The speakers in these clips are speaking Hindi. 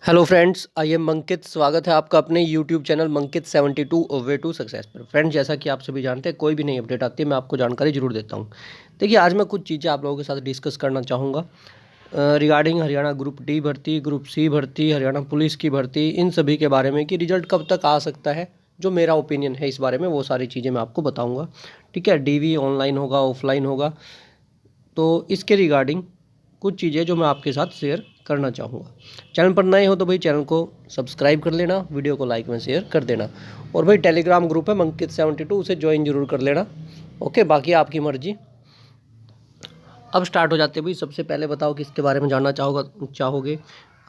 Hello friends, I am Mankit. स्वागत है आपका अपने YouTube channel Mankit 72 way to success पर। फ्रेंड्स, जैसा कि आप सभी जानते हैं, कोई भी नई अपडेट आती है मैं आपको जानकारी जरूर देता हूं। देखिए, आज मैं कुछ चीज़ें आप लोगों के साथ डिस्कस करना चाहूँगा रिगार्डिंग हरियाणा ग्रुप डी भर्ती, ग्रुप सी भर्ती, हरियाणा पुलिस की भर्ती, इन सभी के बारे में कि रिजल्ट कब तक आ सकता है। जो मेरा ओपिनियन है इस बारे में, वो सारी चीज़ें मैं आपको बताऊँगा। ठीक है, डीवी ऑनलाइन होगा, ऑफलाइन होगा, तो इसके रिगार्डिंग कुछ चीज़ें जो मैं आपके साथ शेयर करना चाहूँगा। चैनल पर नए हो तो भाई चैनल को सब्सक्राइब कर लेना, वीडियो को लाइक में शेयर कर देना, और भाई टेलीग्राम ग्रुप है मंकित 72, उसे ज्वाइन जरूर कर लेना। ओके, बाकी आपकी मर्जी। अब स्टार्ट हो जाते हैं भाई। सबसे पहले बताओ किसके बारे में जानना चाहोगे?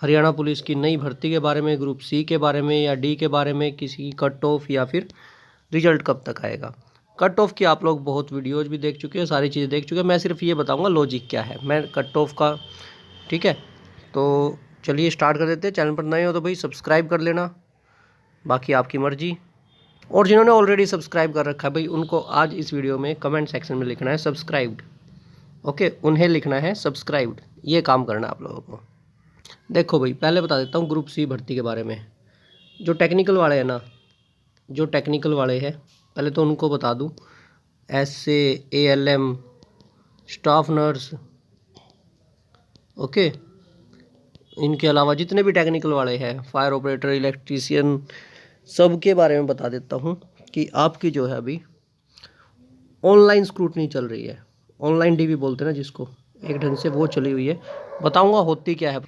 हरियाणा पुलिस की नई भर्ती के बारे में, ग्रुप सी के बारे में, या डी के बारे में, किसी कट ऑफ, या फिर रिजल्ट कब तक आएगा? कट ऑफ की आप लोग बहुत वीडियोज भी देख चुके हैं, सारी चीज़ें देख चुके हैं। मैं सिर्फ ये बताऊंगा लॉजिक क्या है, मैं कट ऑफ का। ठीक है, तो चलिए स्टार्ट कर देते हैं। चैनल पर नए हो तो भाई सब्सक्राइब कर लेना, बाकी आपकी मर्जी। और जिन्होंने ऑलरेडी सब्सक्राइब कर रखा है भाई, उनको आज इस वीडियो में कमेंट सेक्शन में लिखना है सब्सक्राइब्ड। ओके, उन्हें लिखना है सब्सक्राइब्ड, ये काम करना है आप लोगों को। देखो भाई, पहले बता देता हूँ ग्रुप सी भर्ती के बारे में। जो टेक्निकल वाले हैं ना, जो टेक्निकल वाले हैं, पहले तो उनको बता दूँ। S A L M, staff nurse, okay, इनके अलावा जितने भी टेक्निकल वाले हैं, फायर ऑपरेटर, इलेक्ट्रीशियन, सब के बारे में बता देता हूँ कि आपकी जो है अभी ऑनलाइन स्क्रूटनी चल रही है। ऑनलाइन डीवी बोलते हैं ना जिसको, एक ढंग से वो चली हुई है। बताऊँगा होती क्या है,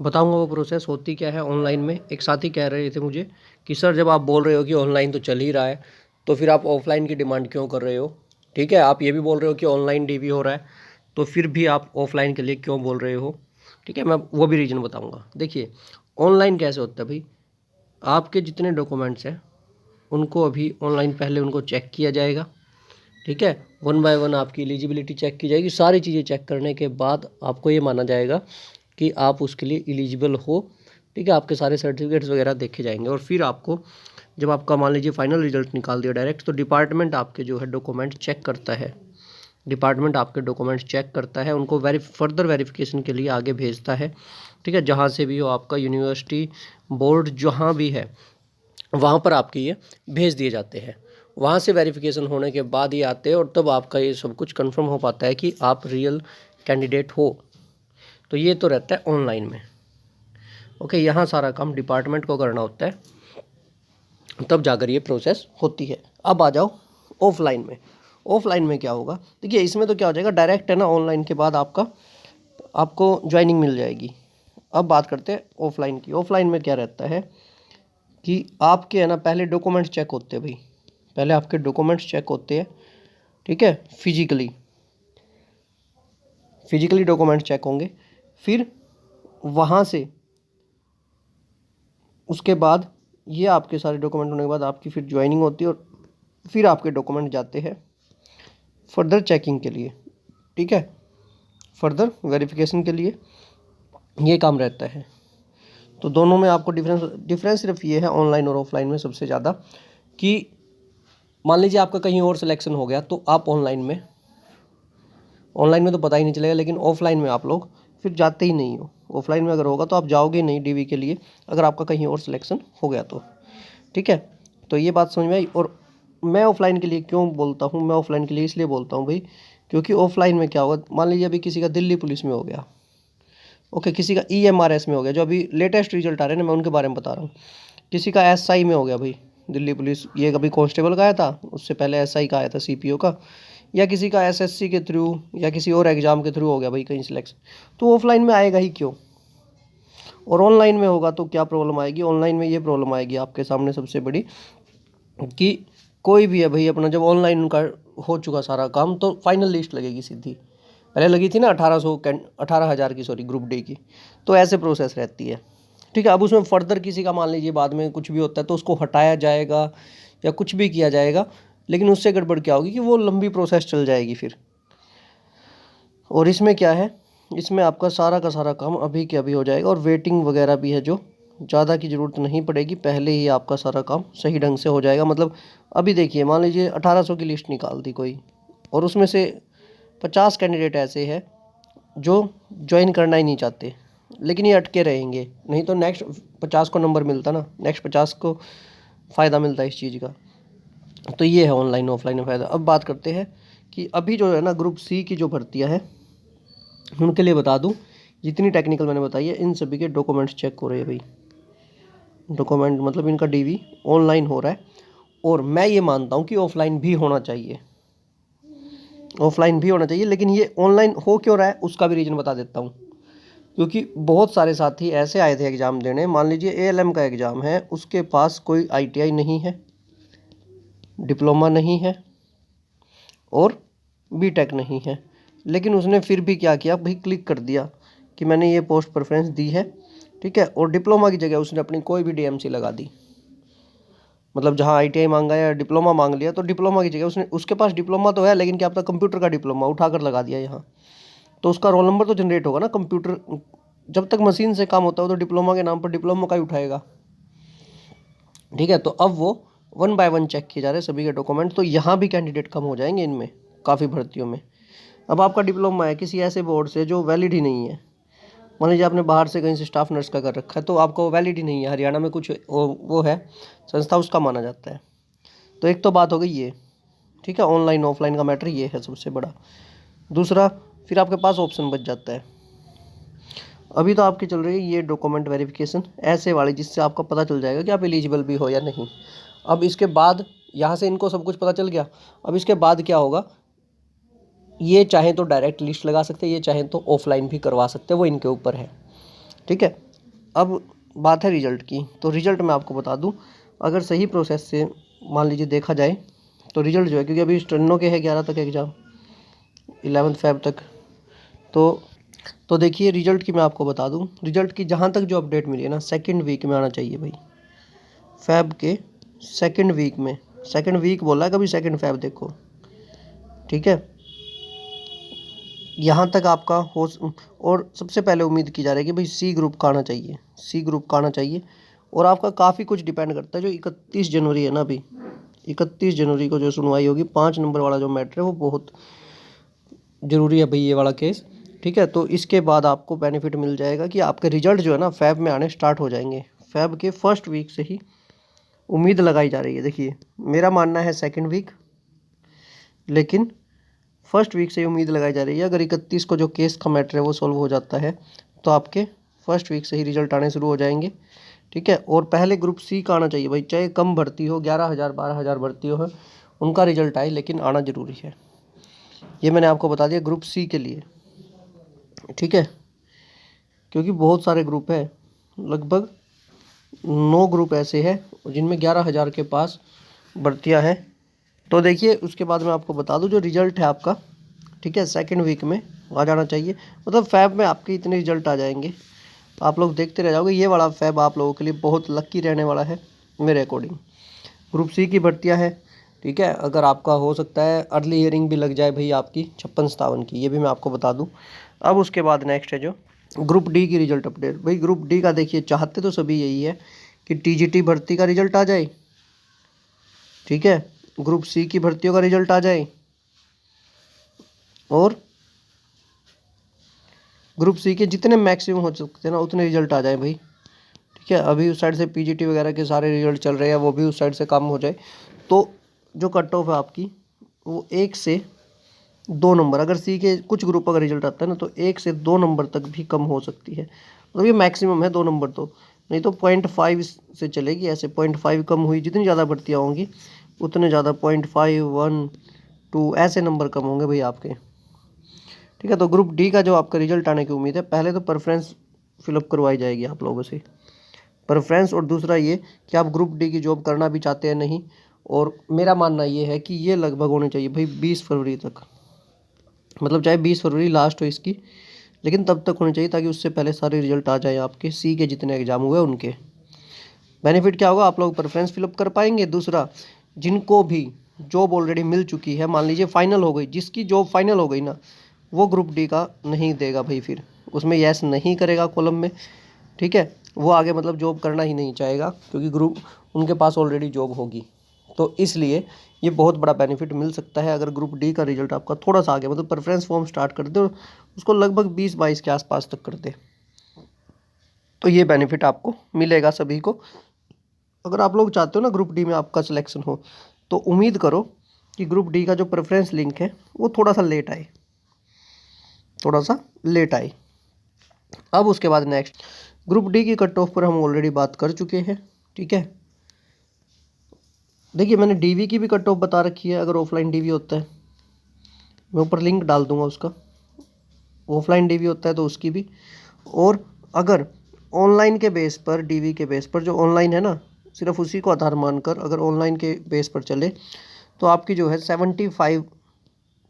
बताऊँगा वो प्रोसेस होती क्या है ऑनलाइन में। एक साथी कह रहे थे मुझे कि सर, जब आप बोल रहे हो कि ऑनलाइन तो चल ही रहा है, तो फिर आप ऑफलाइन की डिमांड क्यों कर रहे हो? ठीक है, आप ये भी बोल रहे हो कि ऑनलाइन डीवी हो रहा है, तो फिर भी आप ऑफलाइन के लिए क्यों बोल रहे हो? ठीक है, मैं वो भी रीज़न बताऊंगा। देखिए, ऑनलाइन कैसे होता है भाई, आपके जितने डॉक्यूमेंट्स हैं उनको अभी ऑनलाइन पहले उनको चेक किया जाएगा। ठीक है, वन बाय वन आपकी एलिजिबिलिटी चेक की जाएगी। सारी चीज़ें चेक करने के बाद आपको ये माना जाएगा कि आप उसके लिए एलिजिबल हो। ठीक है, आपके सारे सर्टिफिकेट्स वगैरह देखे जाएंगे, और फिर आपको, जब आपका मान लीजिए फाइनल रिजल्ट निकाल दिया डायरेक्ट, तो डिपार्टमेंट आपके जो है डॉक्यूमेंट चेक करता है। डिपार्टमेंट आपके डॉक्यूमेंट्स चेक करता है, उनको फर्दर वेरिफिकेशन के लिए आगे भेजता है। ठीक है, जहाँ से भी हो, आपका यूनिवर्सिटी बोर्ड जहाँ भी है, वहाँ पर आपके ये भेज दिए जाते हैं। वहाँ से वेरिफिकेशन होने के बाद ये आते हैं, और तब आपका ये सब कुछ कंफर्म हो पाता है कि आप रियल कैंडिडेट हो। तो ये तो रहता है ऑनलाइन में। ओके, यहाँ सारा काम डिपार्टमेंट को करना होता है, तब जाकर ये प्रोसेस होती है। अब आ जाओ ऑफलाइन में। ऑफलाइन में क्या होगा? देखिए, इसमें तो क्या हो जाएगा, डायरेक्ट है ना, ऑनलाइन के बाद आपको ज्वाइनिंग मिल जाएगी। अब बात करते हैं ऑफलाइन की। ऑफलाइन में क्या रहता है कि आपके है ना, पहले डॉक्यूमेंट्स चेक होते हैं भाई। पहले आपके डॉक्यूमेंट्स चेक होते हैं। ठीक है, फिजिकली डॉक्यूमेंट्स चेक होंगे। फिर वहाँ से उसके बाद ये आपके सारे डॉक्यूमेंट होने के बाद आपकी फिर ज्वाइनिंग होती है, और फिर आपके डॉक्यूमेंट जाते हैं फर्दर चेकिंग के लिए। ठीक है, फर्दर वेरिफिकेशन के लिए ये काम रहता है। तो दोनों में आपको डिफरेंस सिर्फ ये है ऑनलाइन और ऑफलाइन में सबसे ज़्यादा, कि मान लीजिए आपका कहीं और सिलेक्शन हो गया, तो आप ऑनलाइन में तो पता ही नहीं चलेगा, लेकिन ऑफलाइन में आप लोग फिर जाते ही नहीं हो। ऑफलाइन में अगर होगा तो आप जाओगे नहीं डीवी के लिए, अगर आपका कहीं और सिलेक्शन हो गया तो। ठीक है, तो ये बात समझ में आई। और मैं ऑफलाइन के लिए क्यों बोलता हूँ, मैं ऑफलाइन के लिए इसलिए बोलता हूँ भाई, क्योंकि ऑफलाइन में क्या होगा, मान लीजिए अभी किसी का दिल्ली पुलिस में हो गया, ओके, किसी का EMRS में हो गया, जो अभी लेटेस्ट रिजल्ट आ रहे हैं ना, मैं उनके बारे में बता रहा हूँ। किसी का SI में हो गया भाई, दिल्ली पुलिस, ये कभी कांस्टेबल का आया था, उससे पहले SI का आया था, CPO का, या किसी का SSC के थ्रू या किसी और एग्जाम के थ्रू हो गया भाई कहीं सिलेक्शन, तो ऑफलाइन में आएगा ही क्यों? और ऑनलाइन में होगा तो क्या प्रॉब्लम आएगी? ऑनलाइन में ये प्रॉब्लम आएगी आपके सामने सबसे बड़ी, कि कोई भी है भाई अपना, जब ऑनलाइन उनका हो चुका सारा काम, तो फाइनल लिस्ट लगेगी सीधी। पहले लगी थी ना 18,000 की, सॉरी, ग्रुप डी की। तो ऐसे प्रोसेस रहती है। ठीक है, अब उसमें फर्दर किसी का मान लीजिए बाद में कुछ भी होता है तो उसको हटाया जाएगा या कुछ भी किया जाएगा, लेकिन उससे गड़बड़ क्या होगी कि वो लंबी प्रोसेस चल जाएगी फिर। और इसमें क्या है, इसमें आपका सारा का सारा काम अभी के अभी हो जाएगा, और वेटिंग वगैरह भी है, जो ज़्यादा की ज़रूरत नहीं पड़ेगी, पहले ही आपका सारा काम सही ढंग से हो जाएगा। मतलब अभी देखिए, मान लीजिए 1800 की लिस्ट निकाल दी कोई, और उसमें से 50 कैंडिडेट ऐसे हैं जो ज्वाइन करना ही नहीं चाहते, लेकिन ये अटके रहेंगे, नहीं तो नेक्स्ट 50 को नंबर मिलता ना, नेक्स्ट 50 को फ़ायदा मिलता है इस चीज़ का। तो ये है ऑनलाइन ऑफलाइन में फ़ायदा। अब बात करते हैं कि अभी जो है ना ग्रुप सी की जो भर्तियाँ हैं उनके लिए बता दूं, जितनी टेक्निकल मैंने बताई है इन सभी के डॉक्यूमेंट्स चेक हो रहे हैं भाई। डॉक्यूमेंट मतलब इनका डीवी ऑनलाइन हो रहा है, और मैं ये मानता हूँ कि ऑफलाइन भी होना चाहिए, ऑफलाइन भी होना चाहिए। लेकिन ये ऑनलाइन हो क्यों रहा है उसका भी रीज़न बता देता हूँ। क्योंकि बहुत सारे साथी ऐसे आए थे एग्ज़ाम देने, मान लीजिए एएलएम का एग्ज़ाम है, उसके पास कोई आईटीआई नहीं है, डिप्लोमा नहीं है और बीटेक नहीं है, लेकिन उसने फिर भी क्या किया भाई, क्लिक कर दिया कि मैंने ये पोस्ट प्रेफरेंस दी है, ठीक है, और डिप्लोमा की जगह उसने अपनी कोई भी डीएमसी लगा दी। मतलब जहाँ आईटीआई मांगा या डिप्लोमा मांग लिया, तो डिप्लोमा की जगह उसने, उसके पास डिप्लोमा तो है लेकिन क्या पता कंप्यूटर का डिप्लोमा उठाकर लगा दिया यहाँ, तो उसका रोल नंबर तो जनरेट होगा ना। कंप्यूटर जब तक मशीन से काम होता है तो डिप्लोमा के नाम पर डिप्लोमा का ही उठाएगा, ठीक है। तो अब वो 1 बाय 1 चेक किए जा रहे हैं सभी के डॉक्यूमेंट, तो यहाँ भी कैंडिडेट कम हो जाएंगे इनमें काफ़ी भर्तियों में। अब आपका डिप्लोमा है किसी ऐसे बोर्ड से जो वैलिड ही नहीं है, मान लीजिए आपने बाहर से कहीं से स्टाफ नर्स का कर रखा है, तो आपका वो वैलिड ही नहीं है, हरियाणा में कुछ वो है संस्था उसका माना जाता है। तो एक तो बात हो गई ये, ठीक है, ऑनलाइन ऑफलाइन का मैटर ये है सबसे बड़ा। दूसरा, फिर आपके पास ऑप्शन बच जाता है। अभी तो आपकी चल रही है ये डॉक्यूमेंट वेरिफिकेशन ऐसे वाली, जिससे आपका पता चल जाएगा कि आप एलिजिबल भी हो या नहीं। अब इसके बाद यहाँ से इनको सब कुछ पता चल गया, अब इसके बाद क्या होगा, ये चाहें तो डायरेक्ट लिस्ट लगा सकते हैं, ये चाहें तो ऑफलाइन भी करवा सकते हैं, वो इनके ऊपर है, ठीक है। अब बात है रिजल्ट की, तो रिजल्ट मैं आपको बता दूं, अगर सही प्रोसेस से मान लीजिए देखा जाए तो रिजल्ट जो है, क्योंकि अभी स्टन्नो के है 11 तक एग्ज़ाम, 11 फेब तक, तो देखिए रिजल्ट की मैं आपको बता दूं, रिजल्ट की जहां तक जो अपडेट मिली है ना, सेकंड वीक में आना चाहिए भाई, फेब के सेकंड वीक में। सेकंड वीक बोला है, कभी सेकंड फेब देखो, ठीक है। यहाँ तक आपका हो, और सबसे पहले उम्मीद की जा रही है कि भाई सी ग्रुप का आना चाहिए, सी ग्रुप का आना चाहिए। और आपका काफ़ी कुछ डिपेंड करता है, जो 31 जनवरी है ना, अभी 31 जनवरी को जो सुनवाई होगी 5 नंबर वाला जो मैटर है वो बहुत ज़रूरी है भाई, ये वाला केस, ठीक है। तो इसके बाद आपको बेनिफिट मिल जाएगा कि आपके रिजल्ट जो है ना फैब में आने स्टार्ट हो जाएंगे, फैब के फर्स्ट वीक से ही उम्मीद लगाई जा रही है। देखिए मेरा मानना है सेकेंड वीक, लेकिन फर्स्ट वीक से उम्मीद लगाई जा रही है। अगर 31 को जो केस का मैटर है वो सॉल्व हो जाता है तो आपके फर्स्ट वीक से ही रिजल्ट आने शुरू हो जाएंगे, ठीक है। और पहले ग्रुप सी का आना चाहिए भाई, चाहे कम भर्ती हो, 11,000 12,000 भर्ती हो, उनका रिजल्ट आए, लेकिन आना ज़रूरी है। ये मैंने आपको बता दिया ग्रुप सी के लिए, ठीक है, क्योंकि बहुत सारे ग्रुप है, लगभग 9 ग्रुप ऐसे हैं जिनमें 11,000 के पास भर्तियाँ हैं। तो देखिए उसके बाद मैं आपको बता दूं जो रिजल्ट है आपका, ठीक है, सेकंड वीक में आ जाना चाहिए। मतलब फैब में आपके इतने रिजल्ट आ जाएंगे, आप लोग देखते रह जाओगे। ये वाला फैब आप लोगों के लिए बहुत लक्की रहने वाला है मेरे अकॉर्डिंग। ग्रुप सी की भर्तियां हैं, ठीक है। अगर आपका हो सकता है अर्ली हियरिंग भी लग जाए भाई आपकी 56-57 की, ये भी मैं आपको बता दूं। अब उसके बाद नेक्स्ट है जो ग्रुप डी की रिजल्ट अपडेट। भाई ग्रुप डी का देखिए, चाहते तो सभी यही है कि टीजीटी भर्ती का रिजल्ट आ जाए, ठीक है, ग्रुप सी की भर्तियों का रिजल्ट आ जाए, और ग्रुप सी के जितने मैक्सिमम हो सकते हैं ना उतने रिजल्ट आ जाए भाई, ठीक है। अभी उस साइड से पीजीटी वगैरह के सारे रिजल्ट चल रहे हैं, वो भी उस साइड से कम हो जाए, तो जो कट ऑफ है आपकी वो 1 से 2 नंबर, अगर सी के कुछ ग्रुप का रिजल्ट आता है ना तो 1 से 2 नंबर तक भी कम हो सकती है। मतलब ये मैक्सिमम है 2 नंबर, तो नहीं तो 0.5 से चलेगी, ऐसे 0.5 कम हुई, जितनी ज़्यादा भर्तियाँ होंगी उतने ज़्यादा 0.5 1 2 ऐसे नंबर कम होंगे भाई आपके, ठीक है। तो ग्रुप डी का जो आपका रिजल्ट आने की उम्मीद है, पहले तो प्रेफरेंस फिलअप करवाई जाएगी आप लोगों से, प्रेफरेंस, और दूसरा ये कि आप ग्रुप डी की जॉब करना भी चाहते हैं नहीं। और मेरा मानना ये है कि ये लगभग होने चाहिए भाई 20 फरवरी तक, मतलब चाहे 20 फरवरी लास्ट हो इसकी, लेकिन तब तक होनी चाहिए ताकि उससे पहले सारे रिजल्ट आ जाए आपके सी के जितने एग्जाम हुए उनके। बेनिफिट क्या होगा, आप लोग प्रेफरेंस फिलअप कर पाएंगे। दूसरा, जिनको भी जॉब ऑलरेडी मिल चुकी है, मान लीजिए फाइनल हो गई, जिसकी जॉब फाइनल हो गई ना, वो ग्रुप डी का नहीं देगा भाई, फिर उसमें यस नहीं करेगा कॉलम में, ठीक है। वो आगे मतलब जॉब करना ही नहीं चाहेगा, क्योंकि ग्रुप उनके पास ऑलरेडी जॉब होगी। तो इसलिए ये बहुत बड़ा बेनिफिट मिल सकता है अगर ग्रुप डी का रिजल्ट आपका थोड़ा सा आगे, मतलब प्रेफरेंस फॉर्म स्टार्ट कर दे और उसको लगभग 20-22 के आसपास तक कर दे, तो ये बेनिफिट आपको मिलेगा सभी को। अगर आप लोग चाहते हो ना ग्रुप डी में आपका सिलेक्शन हो, तो उम्मीद करो कि ग्रुप डी का जो प्रेफरेंस लिंक है वो थोड़ा सा लेट आए, थोड़ा सा लेट आए। अब उसके बाद नेक्स्ट ग्रुप डी की कट ऑफ पर हम ऑलरेडी बात कर चुके हैं, ठीक है। देखिए मैंने डीवी की भी कट ऑफ बता रखी है, अगर ऑफलाइन डीवी होता है, मैं ऊपर लिंक डाल दूंगा उसका, ऑफलाइन डीवी होता है तो उसकी भी। और अगर ऑनलाइन के बेस पर, डीवी के बेस पर, जो ऑनलाइन है ना, सिर्फ उसी को आधार मानकर अगर ऑनलाइन के बेस पर चले तो आपकी जो है 75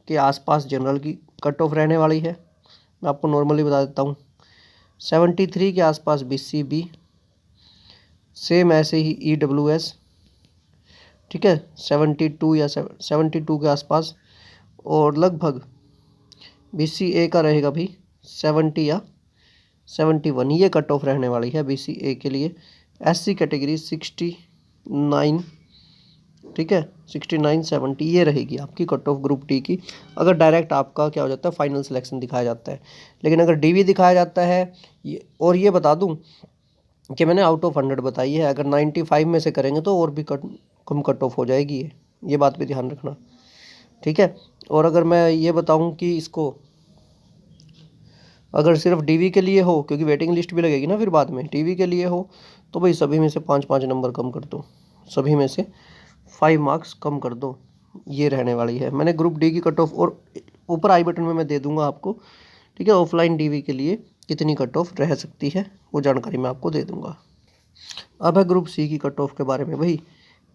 के आसपास जनरल की कट ऑफ रहने वाली है। मैं आपको नॉर्मली बता देता हूँ। 73 के आसपास BCB, सेम ऐसे ही EWS, ठीक है, 72 या 72 के आसपास। और लगभग BCA का रहेगा भी 70 या 71, ये कट ऑफ रहने वाली है BCA के लिए। SC कैटेगरी 69, ठीक है, 69 70 ये रहेगी आपकी कट ऑफ ग्रुप डी की, अगर डायरेक्ट आपका क्या हो जाता है फाइनल सिलेक्शन दिखाया जाता है। लेकिन अगर डीवी दिखाया जाता है और ये बता दूं कि मैंने आउट ऑफ 100 बताई है, अगर 95 में से करेंगे तो और भी कम कट ऑफ हो जाएगी, ये बात भी ध्यान रखना, ठीक है। और अगर मैं ये बताऊं कि इसको अगर सिर्फ डीवी के लिए हो, क्योंकि वेटिंग लिस्ट भी लगेगी ना फिर बाद में, डीवी के लिए हो तो भाई सभी में से 5-5 नंबर कम कर दो, सभी में से 5 मार्क्स कम कर दो, ये रहने वाली है। मैंने ग्रुप डी की कट ऑफ और ऊपर आई बटन में मैं दे दूंगा आपको, ठीक है, ऑफलाइन डीवी के लिए कितनी कट ऑफ रह सकती है वो जानकारी मैं आपको दे दूंगा। अब है ग्रुप सी की कट ऑफ के बारे में। भाई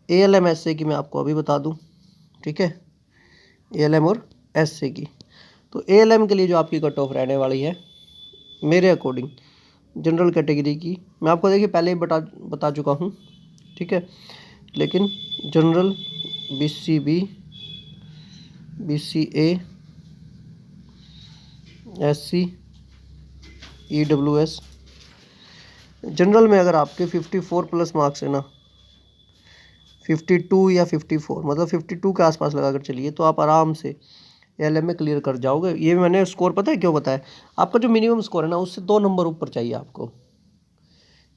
ALM SA की मैं आपको अभी बता दूं, ठीक है, ALM और SA की। तो ALM के लिए जो आपकी कट ऑफ रहने वाली है मेरे अकॉर्डिंग जनरल कैटेगरी की, मैं आपको देखिए पहले ही बता चुका हूँ, ठीक है, लेकिन general BCB, BCA, SC, EWS, general में अगर आपके 54 प्लस मार्क्स है ना, 52 या 54, मतलब 52 के आसपास लगा कर चलिए, तो आप आराम से ALM में क्लियर कर जाओगे। ये मैंने स्कोर पता है क्यों बताया, आपका जो मिनिमम स्कोर है ना उससे 2 नंबर ऊपर चाहिए आपको।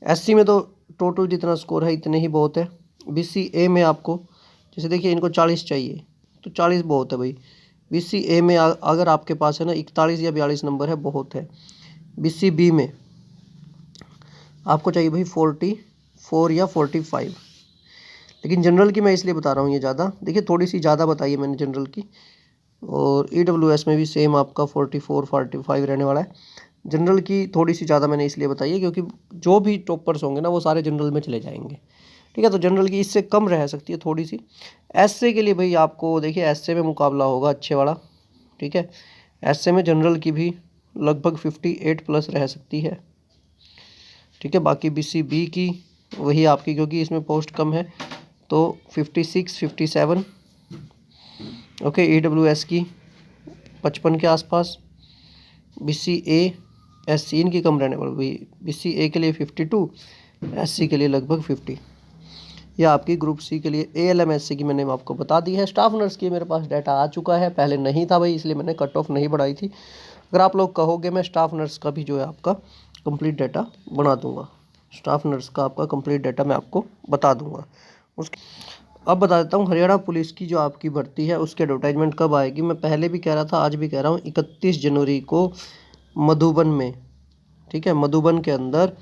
SC में तो टोटल जितना स्कोर है इतने ही बहुत है। BCA में आपको जैसे देखिए इनको 40 चाहिए, तो 40 बहुत है भाई। BCA में अगर आपके पास है ना 41 या 42 नंबर है, बहुत है। BCB में आपको चाहिए भाई 44 या 45। लेकिन जनरल की मैं इसलिए बता रहा हूँ ये ज़्यादा, देखिए थोड़ी सी ज़्यादा बताई है मैंने जनरल की। और EWS में भी सेम आपका 44 45 रहने वाला है। जनरल की थोड़ी सी ज़्यादा मैंने इसलिए बताई है क्योंकि जो भी टॉपर्स होंगे ना वो सारे जनरल में चले जाएंगे, ठीक है। तो जनरल की इससे कम रह सकती है थोड़ी सी। एसए के लिए भाई आपको देखिए एसए में मुकाबला होगा अच्छे वाला, ठीक है। एसए में जनरल की भी लगभग 58 प्लस रह सकती है, ठीक है। बाकी BCB की वही आपकी, क्योंकि इसमें पोस्ट कम है, तो 56 57, ओके। EWS की 55 के आसपास। BCA SC इनकी कम रहने वाली, BCA के लिए 52, SC के लिए लगभग 50। यह आपकी ग्रुप सी के लिए ALM SC की मैंने आपको बता दी है। स्टाफ नर्स की मेरे पास डाटा आ चुका है, पहले नहीं था भाई, इसलिए मैंने कट ऑफ नहीं बढ़ाई थी। अगर आप लोग कहोगे मैं स्टाफ नर्स का भी जो है आपका कंप्लीट डाटा बना दूंगा, स्टाफ नर्स का आपका कंप्लीट डाटा मैं आपको बता दूंगा। उसके अब बता देता हूँ हरियाणा पुलिस की जो आपकी भर्ती है उसकी एडवर्टाइजमेंट कब आएगी। मैं पहले भी कह रहा था, आज भी कह रहा हूँ, 31 जनवरी को मधुबन में, ठीक है, मधुबन के अंदर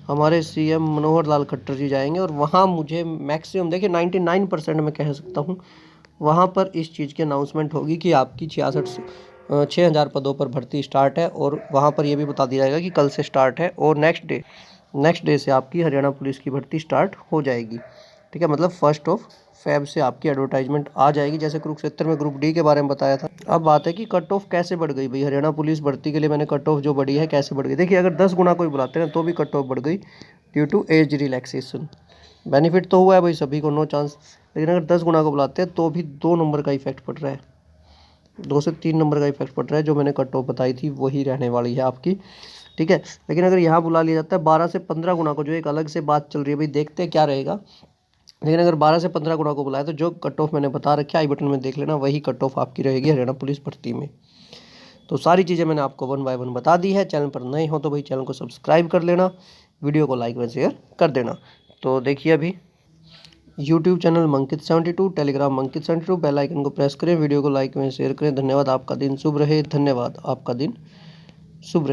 हमारे CM मनोहर लाल खट्टर जी जाएंगे। और वहाँ मुझे मैक्सिमम देखिए 99% मैं कह सकता हूँ वहाँ पर इस चीज़ की अनाउंसमेंट होगी कि आपकी 6,000 पदों पर भर्ती स्टार्ट है। और वहाँ पर यह भी बता दिया जाएगा कि कल से स्टार्ट है और नेक्स्ट डे से आपकी हरियाणा पुलिस की भर्ती स्टार्ट हो जाएगी, ठीक है। मतलब 1 फ़रवरी से आपकी एडवर्टाइजमेंट आ जाएगी, जैसे कुरुक्षेत्र में ग्रुप डी के बारे में बताया था। अब बात है कि कट ऑफ कैसे बढ़ गई भाई हरियाणा पुलिस भर्ती के लिए, मैंने कट ऑफ जो बढ़ी है कैसे बढ़ गई। देखिए अगर 10 गुना कोई बुलाते हैं तो भी कट ऑफ बढ़ गई due to age relaxation. Benefit तो हुआ है भाई सभी को, नो चांस। लेकिन अगर 10 गुना को बुलाते हैं तो भी 2 नंबर का इफेक्ट पड़ रहा है, 2 से 3 नंबर का इफेक्ट पड़ रहा है। जो मैंने कट ऑफ बताई थी वही रहने वाली है आपकी, ठीक है। लेकिन अगर यहाँ बुला लिया जाता है 12 से 15 गुना को, जो एक अलग से बात चल रही है भाई, देखते हैं क्या रहेगा। लेकिन अगर 12 से 15 गुना को बुलाया तो जो कट ऑफ मैंने बता रखी है आई बटन में देख लेना, वही कट ऑफ आपकी रहेगी हरियाणा पुलिस भर्ती में। तो सारी चीज़ें मैंने आपको 1 बाय 1 बता दी है। चैनल पर नए हो तो भाई चैनल को सब्सक्राइब कर लेना, वीडियो को लाइक व शेयर कर देना। तो देखिए अभी यूट्यूब चैनल मंकित72, टेलीग्राम मंकित72, बेल आइकन को प्रेस करें, वीडियो को लाइक व शेयर करें। धन्यवाद। आपका दिन शुभ रहे। धन्यवाद। आपका दिन शुभ रहे।